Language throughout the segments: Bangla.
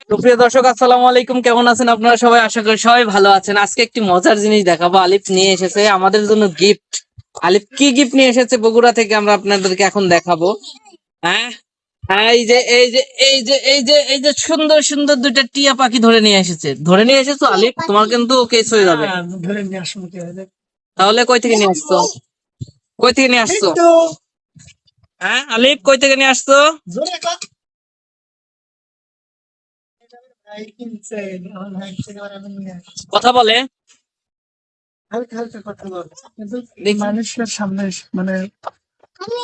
সুপ্রিয় দর্শক, আসসালামু আলাইকুম। কেমন আছেন আপনারা সবাই? আশা করি সবাই ভালো আছেন। আজকে একটি মজার জিনিস দেখাবো। আলিফ নিয়ে এসেছে আমাদের জন্য গিফট। আলিফ কি গিফট নিয়ে এসেছে বগুড়া থেকে আমরা আপনাদেরকে এখন দেখাবো। হ্যাঁ, হ্যাঁ, এই যে সুন্দর সুন্দর দুইটা টিয়া পাখি ধরে নিয়ে এসেছো আলিফ, তোমার কিন্তু কেস হয়ে যাবে। ধরে নিয়ে আসবো কি হবে? তাহলে কই থেকে নিয়ে আসছো? কই থেকে নিয়ে আসছো? মিট্টু, হ্যাঁ আলিফ, কই থেকে নিয়ে আসছো? জোরে কর। ভাই কিনছে, আমার ভাই থেকে আবার আমি নিয়ে আসছি। কথা বলে। হালকা হালকা কথা বল, কিন্তু দেখি। মানুষের সামনে মানে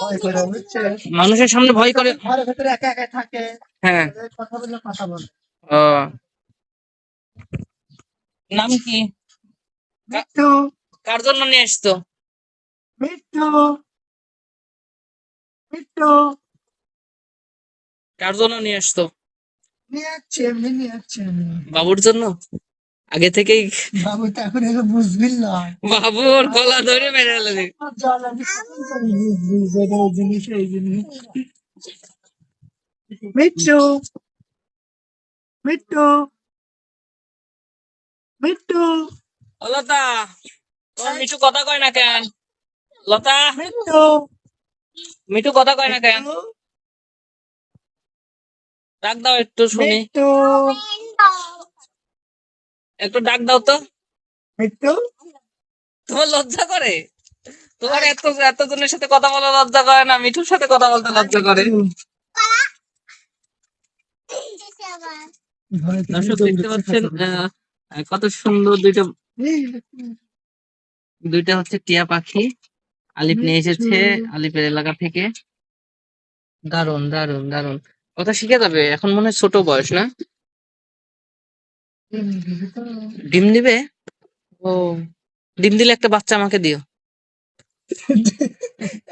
ভয় করে, বুঝছে? মানুষের সামনে ভয় করে। ঘরের ভেতরে একা একা থাকে, হ্যাঁ। কথা বললে কথা বলে। ও, নাম কি? মিট্টু, কার জন্য নিয়ে আসছো? মিট্টু, মিট্টু, কার জন্য নিয়ে আসছো? নিয়ে যাচ্ছি, এমনি নিয়ে যাচ্ছি আমি। বাবুর জন্য? আগে থেকেই? বাবু তো এখন এগুলো বুঝবি না। বাবুর গলা ধরে মেরে ফেলে দিই। জল আমি কখন জানি বুঝবি যে এটা এই জিনিস এই জিনিস। মিট্টু, মিট্টু, মিট্টু, ও লতা, তোমার মিঠু কথা কয় না কেন? লতা, মিট্টু, মিঠু কথা কয় না কেন? মিট্টু, ডাক দাও একটু শুনি। মিট্টু, একটু ডাক দাও তো। মিট্টু। তোমার লজ্জা করে? তোমার এতজনের সাথে কথা বলা লজ্জা করে না? মিঠুর সাথে কথা বলতে লজ্জা করে? দর্শক দেখতে পাচ্ছেন কত সুন্দর দুইটা দুইটা হচ্ছে টিয়া পাখি আলিফ নিয়ে এসেছে আলিফের এলাকা থেকে। দারুন দারুন দারুন, কথা শিখে যাবে এখন, মনে হয় ছোট বয়স না? ডিম দিবে? ও, ডিম দিলে একটা বাচ্চা আমাকে দিও।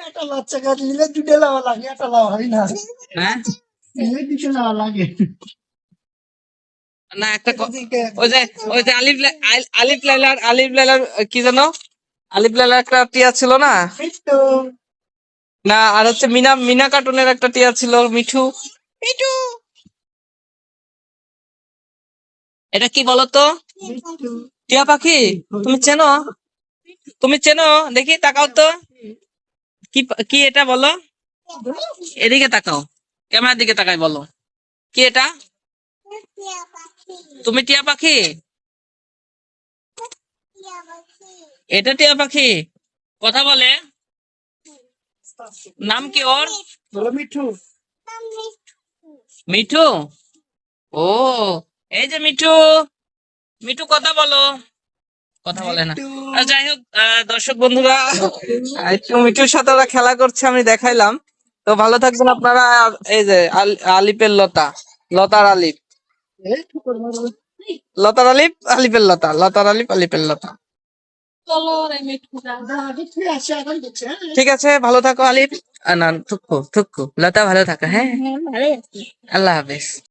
একটা বাচ্চা গাছ নিলে দুটো লাওয়া লাগে, একটা লাওয়া হয় না। হ্যাঁ, নিলে দুটো লাওয়া লাগে। না একটা ওই যে আলিফ লাইলার কি জানো, আলিফ লাইলার একটা টিয়া ছিল না? মিট্টু, না, আর হচ্ছে মিনা মিনা কার্টুনের একটা টিয়া ছিল, মিঠু। মিঠু, এটা কি বলতো? মিট্টু, টিয়া পাখি। তুমি চেনো? তুমি চেনো? দেখি তাকাও তো। কি কি এটা বলো? এদিকে তাকাও, ক্যামেরার দিকে তাকাই বলো, কি এটা? তুমি টিয়া পাখি? এটা টিয়া পাখি কথা বলে? নাম কি ওর? বলো মিঠু। মিঠু। ও, এই যে মিঠু, মিঠু কথা বলো। কথা বলে না। মিট্টু, আর যাই হোক, দর্শক বন্ধুরা, একটু মিঠুর সাথে ওরা খেলা করছে, আমি দেখাইলাম। তো ভালো থাকবেন আপনারা। এই যে আলিপের লতা, লতার আলিপ, এই ঠুকুর মারো। লতার আলিপ আলিপের লতা, লতার আলিপ আলিপের লতা। দাদা তুই আসে এখন দেখছে, হ্যাঁ? ঠিক আছে, ভালো থাকো আলিপ। না থুকু থুকু, লতা ভালো থাকো, হ্যাঁ। আল্লাহ হাফেজ।